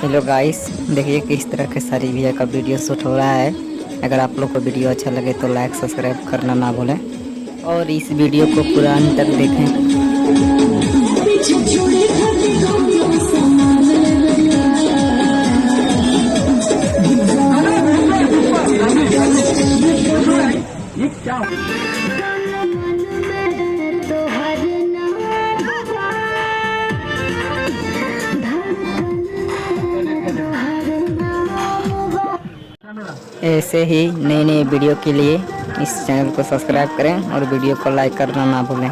Hello guys, देखिए किस तरह के सारी वीडियो का वीडियो शूट हो रहा है। अगर आप लोग को वीडियो अच्छा लगे तो लाइक सब्सक्राइब करना ना भूलें और इस वीडियो को पूरा अंत तक देखें। ऐसे ही नए नए वीडियो के लिए इस चैनल को सब्सक्राइब करें और वीडियो को लाइक करना ना भूलें।